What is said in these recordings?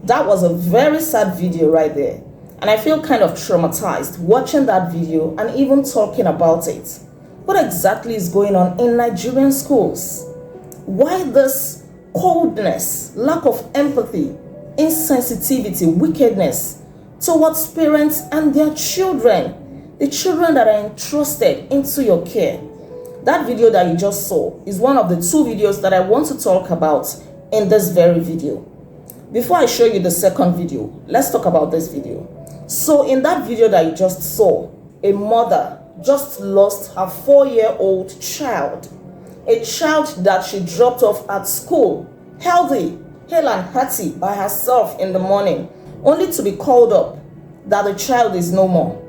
That was a very sad video right there, and I feel kind of traumatized watching that video and even talking about it. What exactly is going on in Nigerian schools? Why this coldness, lack of empathy, insensitivity, wickedness towards parents and their children, the children that are entrusted into your care? That video that you just saw is one of the two videos that I want to talk about in this very video. Before I show you the second video, let's talk about this video. So in that video that you just saw, a mother just lost her 4-year-old child. A child that she dropped off at school, healthy, hale and hearty by herself in the morning, only to be called up that the child is no more.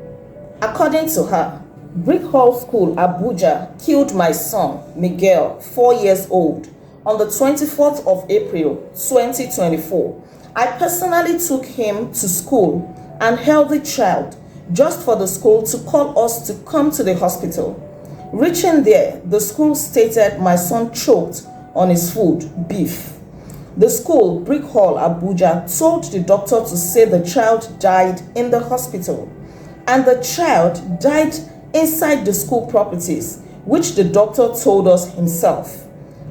According to her, Brick Hall School, Abuja, killed my son, Miguel, 4 years old, on the 24th of April, 2024. I personally took him to school and held the child just for the school to call us to come to the hospital. Reaching there, the school stated my son choked on his food, beef. The school, Brick Hall, Abuja, told the doctor to say the child died in the hospital, and the child died inside the school properties, which the doctor told us himself.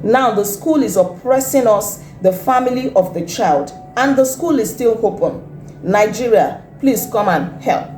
Now the school is oppressing us, the family of the child, and the school is still open. Nigeria, please come and help.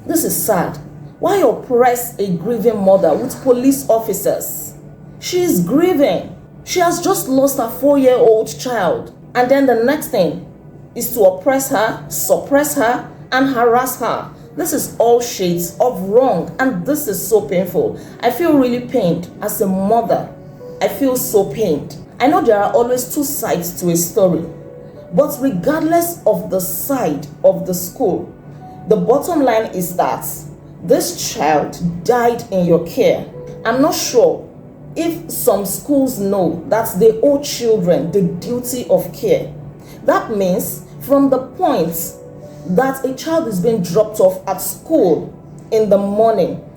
This is sad. Why oppress a grieving mother with police officers? She is grieving. She has just lost her 4-year-old child. And then the next thing is to oppress her, suppress her, and harass her. This is all shades of wrong, and this is so painful. I feel really pained as a mother. I feel so pained. I know there are always two sides to a story, but regardless of the side of the school, the bottom line is that this child died in your care. I'm not sure if some schools know that they owe children the duty of care. That means from the point that a child is being dropped off at school in the morning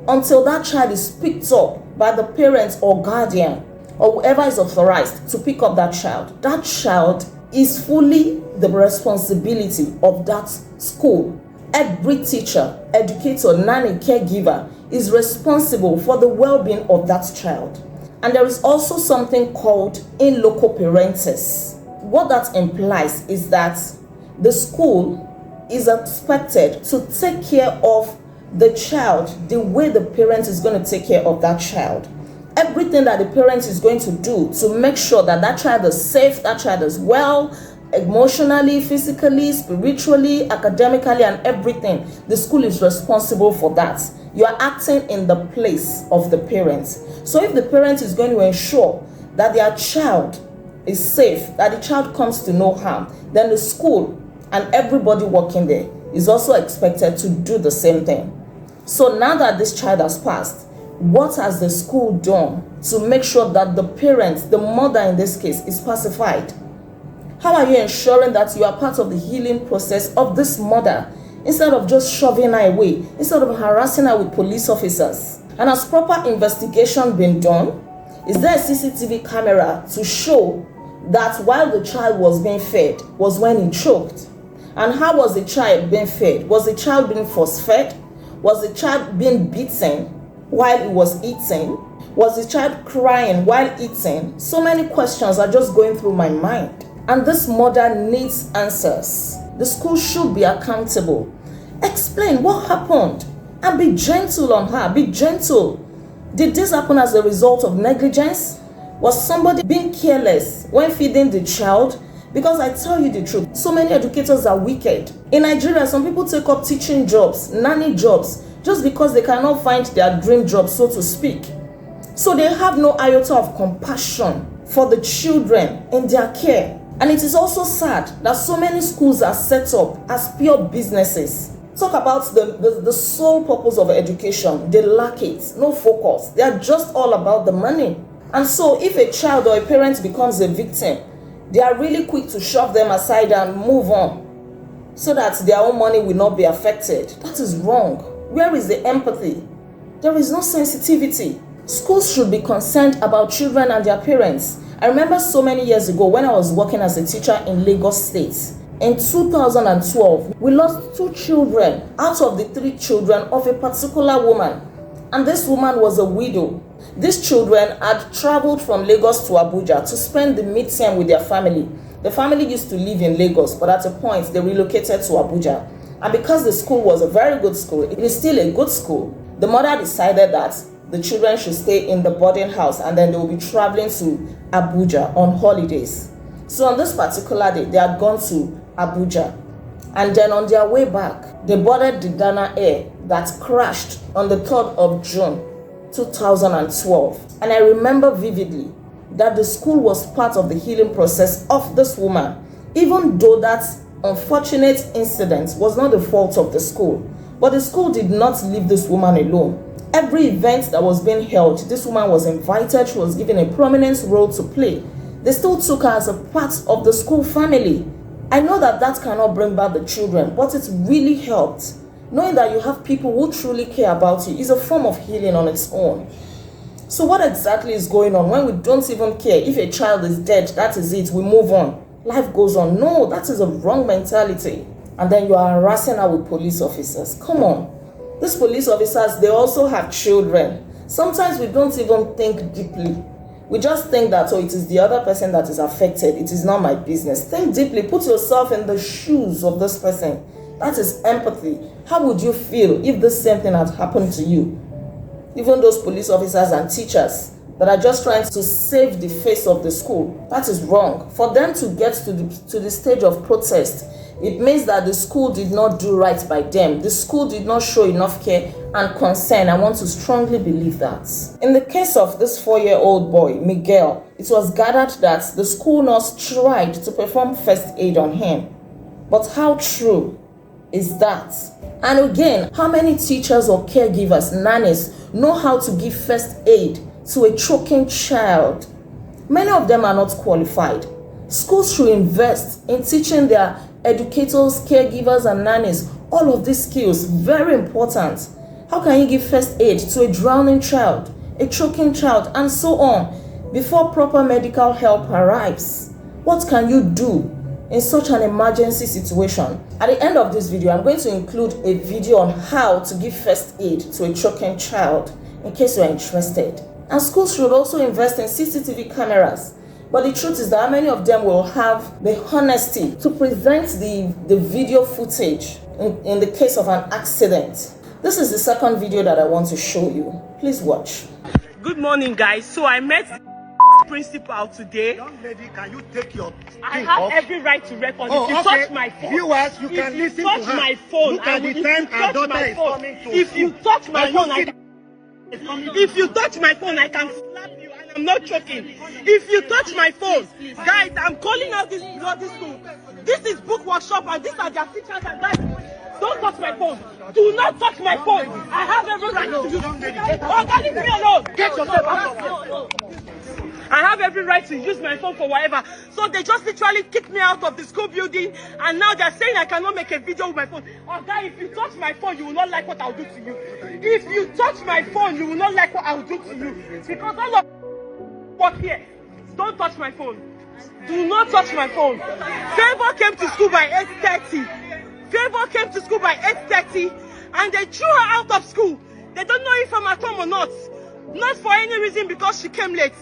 until that child is picked up by the parents or guardian or whoever is authorized to pick up that child is fully the responsibility of that school. Every teacher, educator, nanny, caregiver is responsible for the well-being of that child. And there is also something called in loco parentis. What that implies is that the school is expected to take care of the child the way the parent is going to take care of that child. Everything that the parent is going to do to make sure that that child is safe, that child is well, emotionally, physically, spiritually, academically, and everything, the school is responsible for that. You are acting in the place of the parents. So if the parent is going to ensure that their child is safe, that the child comes to no harm, then the school and everybody working there is also expected to do the same thing. So now that this child has passed, what has the school done to make sure that the parent, the mother in this case, is pacified? How are you ensuring that you are part of the healing process of this mother instead of just shoving her away, instead of harassing her with police officers? And has proper investigation been done? Is there a CCTV camera to show that while the child was being fed was when he choked? And how was the child being fed? Was the child being force-fed? Was the child being beaten while he was eating? Was the child crying while eating? So many questions are just going through my mind. And this mother needs answers. The school should be accountable. Explain what happened and be gentle on her. Be gentle. Did this happen as a result of negligence? Was somebody being careless when feeding the child? Because I tell you the truth, so many educators are wicked. In Nigeria, some people take up teaching jobs, nanny jobs, just because they cannot find their dream job, so to speak. So they have no iota of compassion for the children in their care. And it is also sad that so many schools are set up as pure businesses. Talk about the sole purpose of education. They lack it, no focus. They are just all about the money. And so if a child or a parent becomes a victim, they are really quick to shove them aside and move on so that their own money will not be affected. That is wrong. Where is the empathy? There is no sensitivity. Schools should be concerned about children and their parents. I remember so many years ago when I was working as a teacher in Lagos State. In 2012, we lost 2 children out of the 3 children of a particular woman. And this woman was a widow. These children had traveled from Lagos to Abuja to spend the midterm with their family. The family used to live in Lagos, but at a point they relocated to Abuja. And because the school was a very good school, it is still a good school, the mother decided that the children should stay in the boarding house and then they will be traveling to Abuja on holidays. So on this particular day, they had gone to Abuja. And then on their way back, they boarded the Ghana Air that crashed on the 3rd of June, 2012. And I remember vividly that the school was part of the healing process of this woman, even though that unfortunate incident was not the fault of the school. But the school did not leave this woman alone. Every event that was being held, this woman was invited, she was given a prominent role to play. They still took her as a part of the school family. I know that that cannot bring back the children, but it really helped. Knowing that you have people who truly care about you is a form of healing on its own. So what exactly is going on when we don't even care? If a child is dead, that is it, we move on. Life goes on. No, that is a wrong mentality. And then you are harassing her with police officers. Come on. These police officers, they also have children. Sometimes we don't even think deeply. We just think that, oh, it is the other person that is affected. It is not my business. Think deeply. Put yourself in the shoes of this person. That is empathy. How would you feel if the same thing had happened to you? Even those police officers and teachers that are just trying to save the face of the school, that is wrong. For them to get to the stage of protest, it means that the school did not do right by them. The school did not show enough care and concern. I want to strongly believe that. In the case of this 4-year-old boy, Miguel, it was gathered that the school nurse tried to perform first aid on him. But how true is that? And again, how many teachers or caregivers, nannies, know how to give first aid to a choking child? Many of them are not qualified. Schools should invest in teaching their educators, caregivers, and nannies all of these skills. Very important. How can you give first aid to a drowning child, a choking child, and so on before proper medical help arrives? What can you do in such an emergency situation? At the end of this video, I'm going to include a video on how to give first aid to a choking child in case you're interested. And schools should also invest in CCTV cameras. But the truth is that many of them will have the honesty to present the video footage in the case of an accident. This is the second video that I want to show you. Please watch. Good morning, guys. So I met the principal today. Young lady, can you take your I have every right to record. If you touch my phone, viewers, you can listen to her. If you touch my phone, look at the time our daughter is coming to if you touch my phone, if you touch my phone, I can slap you, and I'm not joking. If you touch my phone, guys, I'm calling out this bloody school. This is book workshop, and these are their teachers and guys. Don't touch my phone. Do not touch my phone. I have every right to use it. Oh, leave me alone. Get yourself out. I have every right to use my phone for whatever. So they just literally kicked me out of the school building, and now they're saying I cannot make a video with my phone. Oh, guy, if you touch my phone, you will not like what I'll do to you. If you touch my phone, you will not like what I'll do to you. Because all of what here, don't touch my phone. Do not touch my phone. Favor came to school by 8:30. Favor came to school by 8:30, and they threw her out of school. They don't know if I'm at home or not. Not for any reason, because she came late.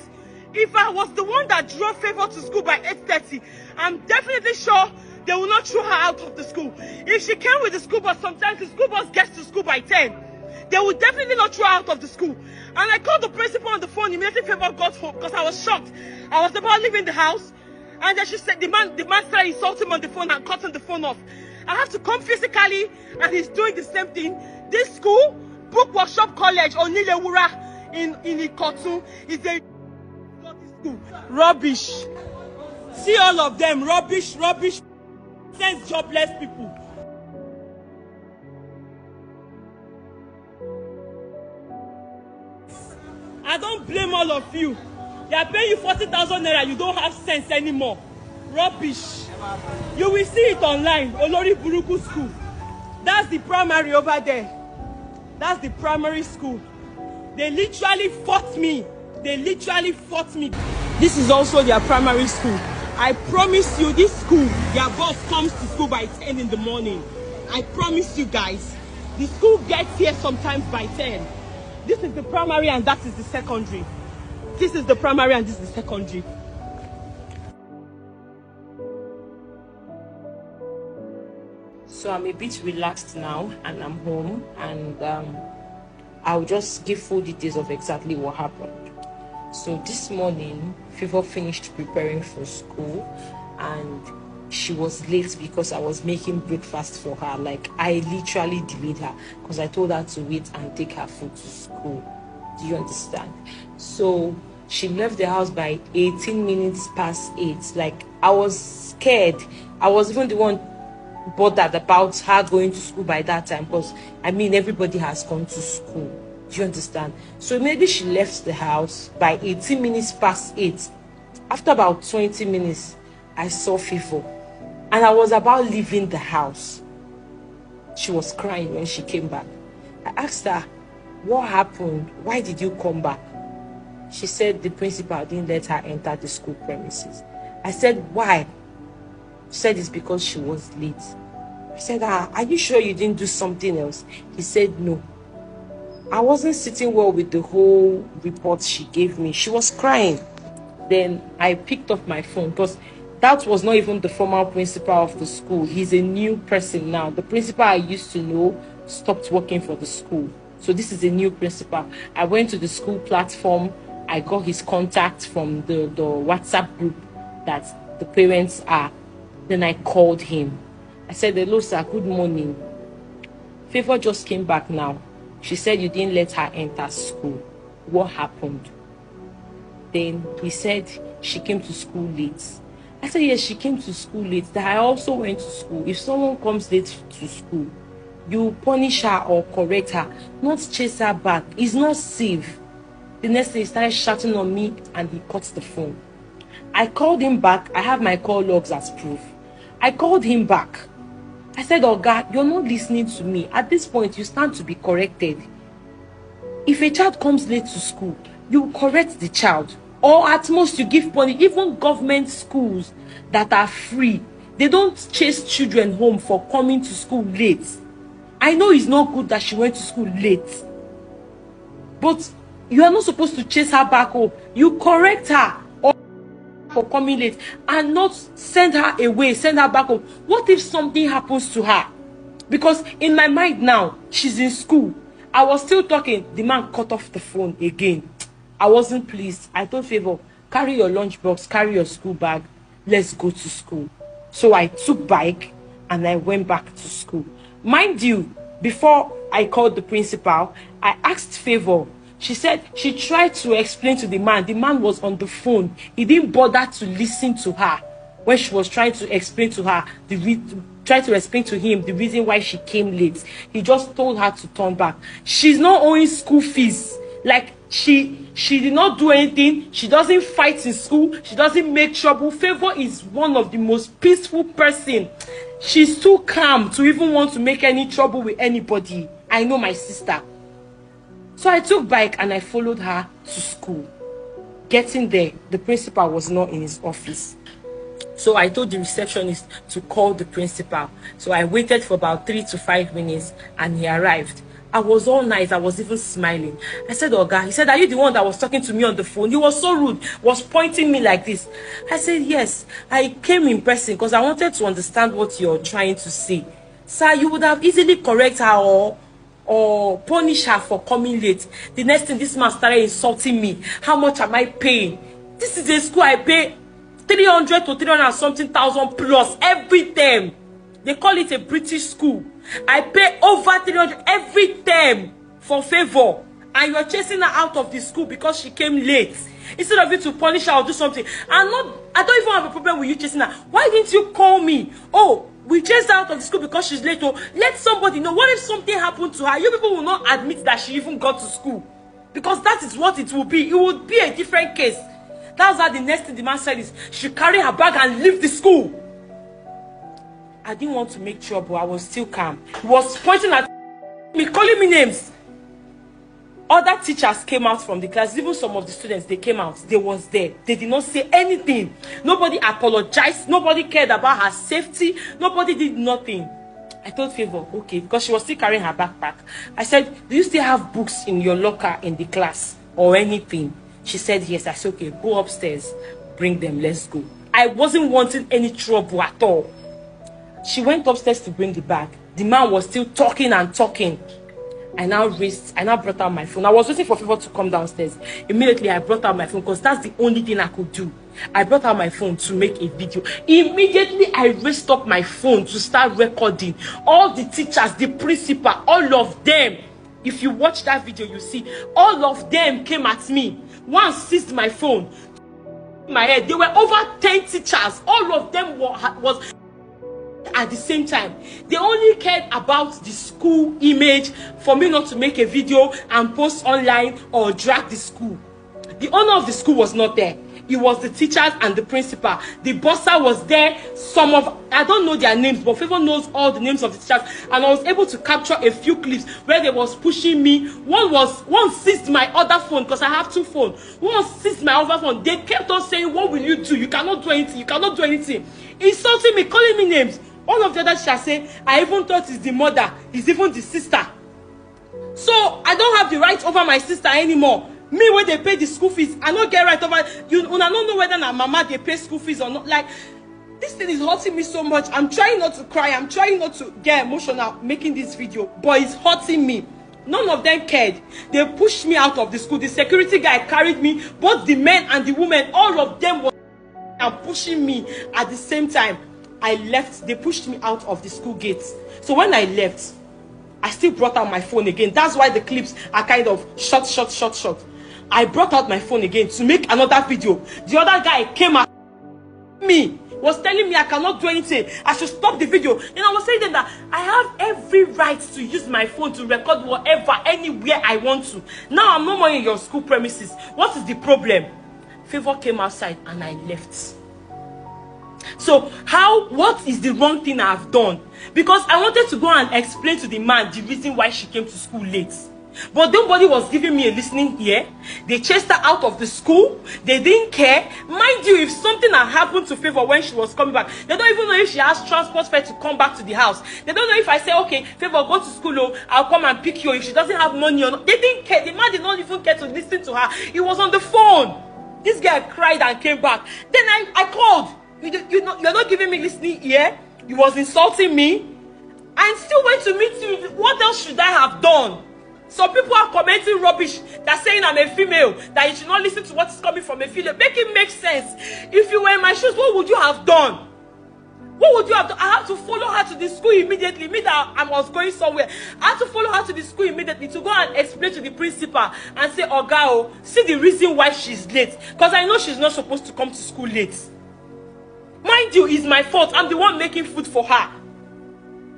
If I was the one that drove Favor to school by 8:30, I'm definitely sure they will not throw her out of the school. If she came with the school bus, sometimes the school bus gets to school by 10. They will definitely not throw her out of the school. And I called the principal on the phone immediately Favor got home, because I was shocked. I was about leaving the house, and then she said the man started insulting him on the phone and cutting the phone off. I have to come physically, and he's doing the same thing. This school, Book Workshop College, Onilewura in Ikotu, is a school. Rubbish. See all of them, rubbish, sense jobless people. I don't blame all of you. They are paying you 40,000 naira. You don't have sense anymore. Rubbish. You will see it online. Olori Buruku School. That's the primary over there. That's the primary school. They literally fought me. This is also their primary school. I promise you, this school, their boss comes to school by 10 in the morning. I promise you guys. The school gets here sometimes by 10. This is the primary and that is the secondary. This is the primary and this is the secondary. So I'm a bit relaxed now and I'm home, and I'll just give full details of exactly what happened. So this morning, Favor finished preparing for school and she was late because I was making breakfast for her. Like, I literally delayed her because I told her to wait and take her food to school. Do you understand? So she left the house by 18 minutes past 8. Like, I was scared. I was even the one bothered about her going to school by that time because, I mean, everybody has gone to school. Do you understand? So maybe she left the house by 18 minutes past 8. After about 20 minutes, I saw Favor. And I was about leaving the house. She was crying when she came back. I asked her, what happened? Why did you come back? She said the principal didn't let her enter the school premises. I said, why? She said it's because she was late. I said, are you sure you didn't do something else? He said, no. I wasn't sitting well with the whole report she gave me. She was crying. Then I picked up my phone because that was not even the former principal of the school. He's a new person now. The principal I used to know stopped working for the school. So this is a new principal. I went to the school platform. I got his contact from the WhatsApp group that the parents are. Then I called him. I said, hello, sir, good morning. Favor just came back now. She said you didn't let her enter school. What happened? Then he said she came to school late. I said, yes, she came to school late. That I also went to school. If someone comes late to school, you punish her or correct her, not chase her back. It's not safe. The next day he started shouting on me and he cut the phone. I called him back. I have my call logs as proof. I called him back. I said, oh God, you're not listening to me. At this point, you stand to be corrected. If a child comes late to school, you correct the child. Or at most, you give money. Even government schools that are free, they don't chase children home for coming to school late. I know it's not good that she went to school late. But you are not supposed to chase her back home. You correct her for coming late and not send her away, send her back home. What if something happens to her? Because in my mind now, she's in school. I was still talking. The man cut off the phone again. I wasn't pleased. I told Favor, carry your lunchbox, carry your school bag. Let's go to school. So I took bike and I went back to school. Mind you, before I called the principal, I asked Favor. She said she tried to explain to the man. The man was on the phone. He didn't bother to listen to her when she was trying to explain to her try to explain to him the reason why she came late. He just told her to turn back. She's not owing school fees. Like, she did not do anything. She doesn't fight in school. She doesn't make trouble. Favor is one of the most peaceful person. She's too calm to even want to make any trouble with anybody. I know my sister. So I took bike and I followed her to school. Getting there, the principal was not in his office. So I told the receptionist to call the principal. So I waited for about 3 to 5 minutes and he arrived. I was all nice. I was even smiling. I said, Oga, he said, are you the one that was talking to me on the phone? He was so rude, was pointing me like this. I said, yes, I came in person because I wanted to understand what you're trying to say. Sir, you would have easily correct her or punish her for coming late. The next thing, this man started insulting me. How much am I paying? This is a school I pay 300 to 300 something thousand plus every term. They call it a British school. I pay over 300 every term for Favor. And you're chasing her out of the school because she came late. instead of you to punish her or do something. I don't even have a problem with you chasing her. Why didn't you call me? Oh, we chased her out of the school because she's late. Oh, let somebody know. What if something happened to her? You people will not admit that she even got to school, because that is what it will be. It would be a different case. That's why the next thing the man said is she carry her bag and leave the school. I didn't want to make trouble. I was still calm. He was pointing at me, calling me names. Other teachers came out from the class. Even some of the students, they came out. They was there. They did not say anything. Nobody apologized. Nobody cared about her safety. Nobody did nothing. I told Favor, okay, because she was still carrying her backpack. I said, do you still have books in your locker in the class or anything? She said yes. I said, okay, go upstairs. Bring them. Let's go. I wasn't wanting any trouble at all. She went upstairs to bring the bag. The man was still talking and talking. I now brought out my phone. I was waiting for Favor to come downstairs. Immediately, I brought out my phone because that's the only thing I could do. I brought out my phone to make a video. Immediately, I raised up my phone to start recording. All the teachers, the principal, all of them. If you watch that video, you see, all of them came at me. One seized my phone. My head. There were over 10 teachers. All of them was at the same time. They only cared about the school image, for me not to make a video and post online or drag the school. The owner of the school was not there. It was the teachers and the principal. The bursar was there. I don't know their names, but Favor knows all the names of the teachers. And I was able to capture a few clips where they was pushing me. One seized my other phone, because I have two phones. One seized my other phone. They kept on saying, what will you do? You cannot do anything. You cannot do anything. Insulting me, calling me names. All of the others shall say, I even thought it's the mother, it's even the sister. So I don't have the right over my sister anymore. Me, when they pay the school fees, I don't get right over you. I don't know whether na mama they pay school fees or not. Like, this thing is hurting me so much. I'm trying not to cry. I'm trying not to get emotional making this video, but it's hurting me. None of them cared. They pushed me out of the school. The security guy carried me. Both the men and the women, all of them were pushing me at the same time. I left. They pushed me out of the school gates. So when I left, I still brought out my phone again. That's why the clips are kind of short. I brought out my phone again to make another video. The other guy came at me, was telling me I cannot do anything. I should stop the video. And I was saying then that I have every right to use my phone to record whatever, anywhere I want to. Now I'm no more in your school premises. What is the problem? Favor came outside and I left. So what is the wrong thing I've done? Because I wanted to go and explain to the man the reason why she came to school late. But nobody was giving me a listening ear. They chased her out of the school. They didn't care. Mind you, if something had happened to Favor when she was coming back, they don't even know if she has transport fare to come back to the house. They don't know if I say, okay, Favor, go to school, oh, I'll come and pick you if she doesn't have money or not. They didn't care. The man did not even care to listen to her. He was on the phone. This guy cried and came back. Then I called. You're not giving me listening ear. You was insulting me. And still went to meet you. What else should I have done? Some people are commenting rubbish. They're saying I'm a female, that you should not listen to what is coming from a female. Make it make sense. If you were in my shoes, what would you have done? What would you have done? I have to follow her to the school immediately. Me that I was going somewhere. I had to follow her to the school immediately to go and explain to the principal and say, Oga, see the reason why she's late. Because I know she's not supposed to come to school late. Mind you, it's my fault. I'm the one making food for her.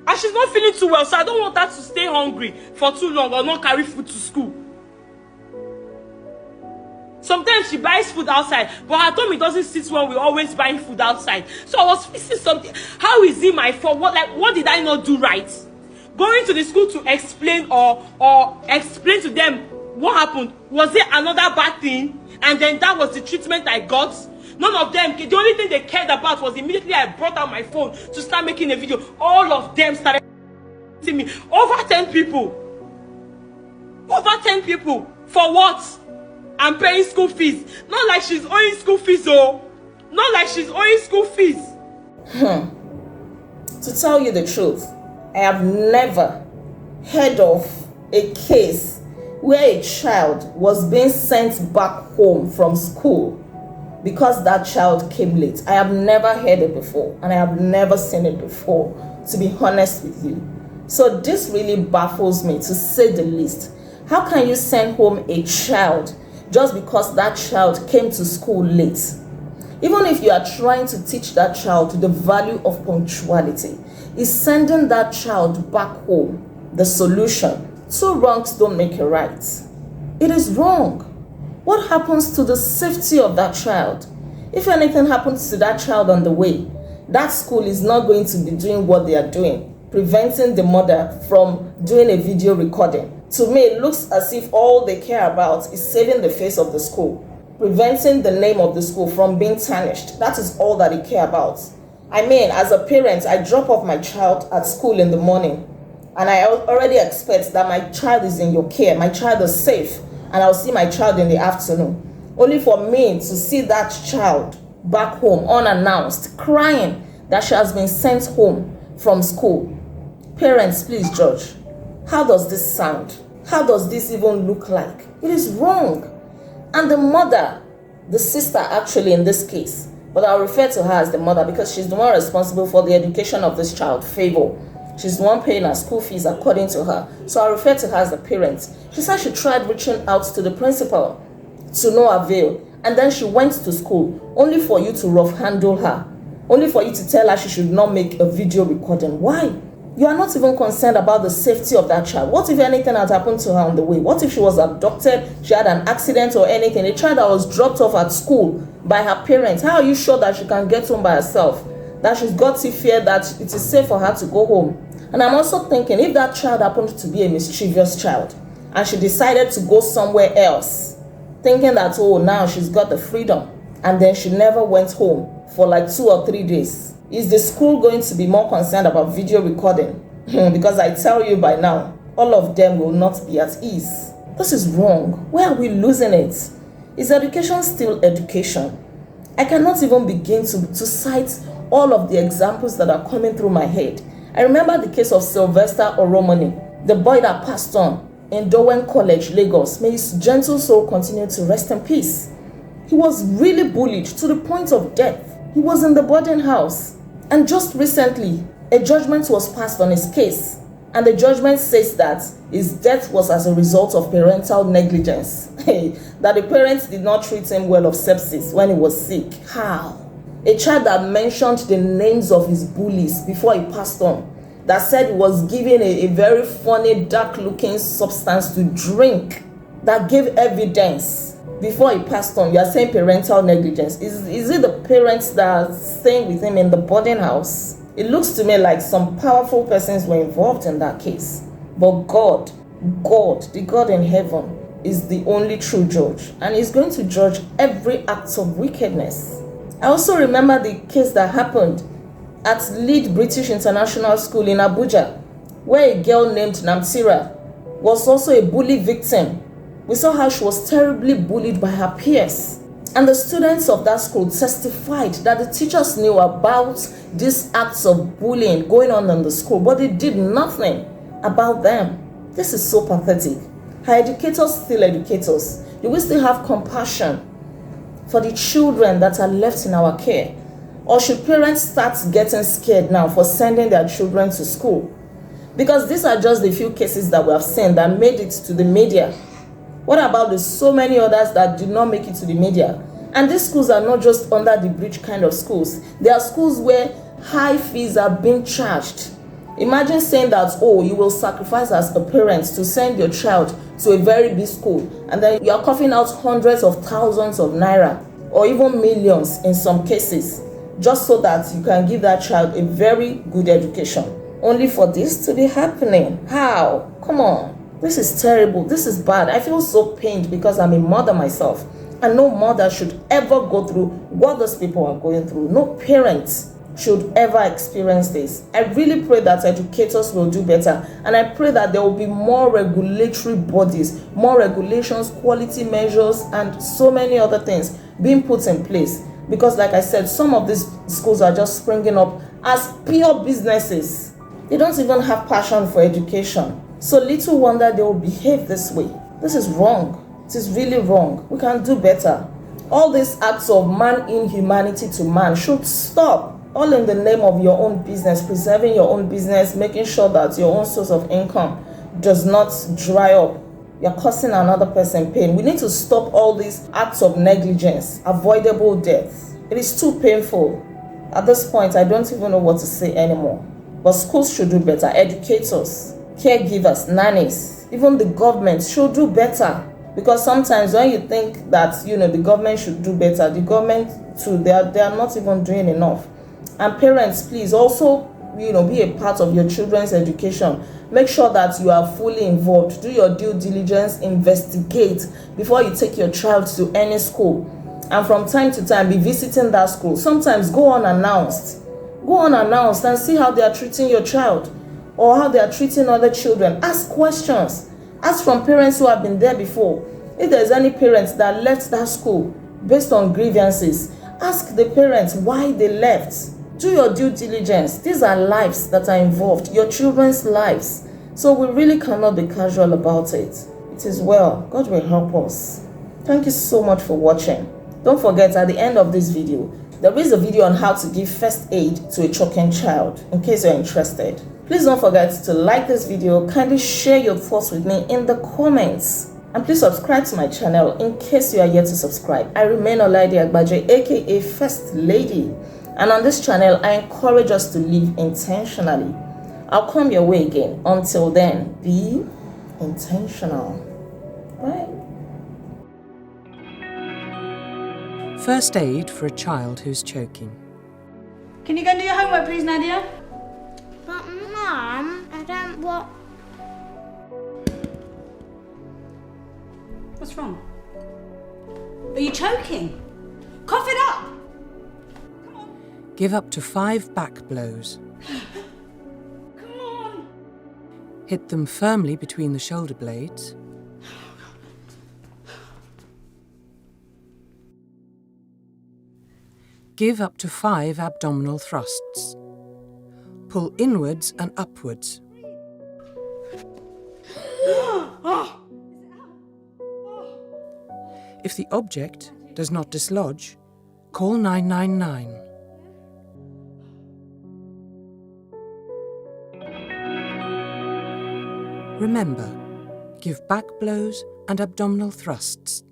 And she's not feeling too well, so I don't want her to stay hungry for too long or not carry food to school. Sometimes she buys food outside, but her tummy doesn't sit well. We're always buying food outside. So I was fixing something. How is it my fault? What did I not do right? Going to the school to explain or explain to them what happened. Was it another bad thing? And then that was the treatment I got? None of them, the only thing they cared about was immediately I brought out my phone to start making a video. All of them started seeing me. Over 10 people. Over 10 people. For what? I'm paying school fees. Not like she's owing school fees, oh. Not like she's owing school fees. To tell you the truth, I have never heard of a case where a child was being sent back home from school because that child came late. I have never heard it before, and I have never seen it before, to be honest with you. So this really baffles me, to say the least. How can you send home a child just because that child came to school late. Even if you are trying to teach that child the value of punctuality, is sending that child back home the solution? Two wrongs don't make a right. It is wrong. What happens to the safety of that child? If anything happens to that child on the way, that school is not going to be doing what they are doing, preventing the mother from doing a video recording. To me, it looks as if all they care about is saving the face of the school, preventing the name of the school from being tarnished. That is all that they care about. I mean, as a parent, I drop off my child at school in the morning, and I already expect that my child is in your care, my child is safe, and I'll see my child in the afternoon. Only for me to see that child back home unannounced, crying that she has been sent home from school. Parents, please judge. How does this sound? How does this even look like? It is wrong. And the mother, the sister actually in this case, but I'll refer to her as the mother because she's the one responsible for the education of this child, Favor. She's the one paying her school fees according to her. So I'll refer to her as the parent. She said she tried reaching out to the principal to no avail. And then she went to school only for you to rough handle her. Only for you to tell her she should not make a video recording. Why? You are not even concerned about the safety of that child. What if anything had happened to her on the way? What if she was abducted, she had an accident or anything? A child that was dropped off at school by her parents. How are you sure that she can get home by herself? That she's got to fear that it is safe for her to go home? And I'm also thinking, if that child happened to be a mischievous child and she decided to go somewhere else, thinking that, oh, now she's got the freedom, and then she never went home for like 2 or 3 days, is the school going to be more concerned about video recording? Because I tell you by now, all of them will not be at ease. This is wrong. Where are we losing it? Is education still education? I cannot even begin to cite all of the examples that are coming through my head. I remember the case of Sylvester Oromoni, the boy that passed on in Dowen College, Lagos. May his gentle soul continue to rest in peace. He was really bullied to the point of death. He was in the boarding house. And just recently, a judgment was passed on his case. And the judgment says that his death was as a result of parental negligence. That the parents did not treat him well of sepsis when he was sick. How? A child that mentioned the names of his bullies before he passed on, that said he was given a very funny, dark-looking substance to drink, that gave evidence before he passed on. You are saying parental negligence. Is it the parents that are staying with him in the boarding house? It looks to me like some powerful persons were involved in that case. But God, the God in heaven, is the only true judge, and he's going to judge every act of wickedness. I also remember the case that happened at Lead British International School in Abuja, where a girl named Namtira was also a bully victim. We saw how she was terribly bullied by her peers. And the students of that school testified that the teachers knew about these acts of bullying going on in the school, but they did nothing about them. This is so pathetic. Are educators still educators? Do we still have compassion for the children that are left in our care? Or should parents start getting scared now for sending their children to school? Because these are just the few cases that we have seen that made it to the media. What about the so many others that did not make it to the media? And these schools are not just under the bridge kind of schools. They are schools where high fees are being charged. Imagine saying that, oh, you will sacrifice as a parent to send your child to a very big school, and then you are coughing out hundreds of thousands of naira, or even millions in some cases, just so that you can give that child a very good education, only for this to be happening. How? Come on. This is terrible. This is bad. I feel so pained because I'm a mother myself, and no mother should ever go through what those people are going through. No parent should ever experience this. I really pray that educators will do better, and I pray that there will be more regulatory bodies, more regulations, quality measures, and so many other things being put in place. Because like I said, some of these schools are just springing up as pure businesses. They don't even have passion for education. So little wonder they will behave this way. This is wrong. It is really wrong. We can do better. All these acts of man inhumanity to man should stop. All in the name of your own business, preserving your own business, making sure that your own source of income does not dry up. you're causing another person pain. We need to stop all these acts of negligence, avoidable death. It is too painful. At this point, I don't even know what to say anymore. But schools should do better. Educators, caregivers, nannies, even the government should do better. Because sometimes when you think that, the government should do better, the government too, they are not even doing enough. And parents, please also, be a part of your children's education. Make sure that you are fully involved. Do your due diligence, investigate before you take your child to any school. And from time to time, be visiting that school. Sometimes go unannounced. Go unannounced and see how they are treating your child or how they are treating other children. Ask questions. Ask from parents who have been there before. If there's any parents that left that school based on grievances, ask the parents why they left. Do your due diligence. These are lives that are involved, your children's lives. So we really cannot be casual about it. It is well. God will help us. Thank you so much for watching. Don't forget, at the end of this video, there is a video on how to give first aid to a choking child, in case you're interested. Please don't forget to like this video, kindly share your thoughts with me in the comments. And please subscribe to my channel in case you are yet to subscribe. I remain Olaide Agbaje, aka First Lady. And on this channel, I encourage us to live intentionally. I'll come your way again. Until then, be intentional. Bye. First aid for a child who's choking. Can you go and do your homework, please, Nadia? But Mum, I don't want... What's wrong? Are you choking? Cough it up! Give up to 5 back blows. Come on! Hit them firmly between the shoulder blades. Give up to 5 abdominal thrusts. Pull inwards and upwards. If the object does not dislodge, call 999. Remember, give back blows and abdominal thrusts.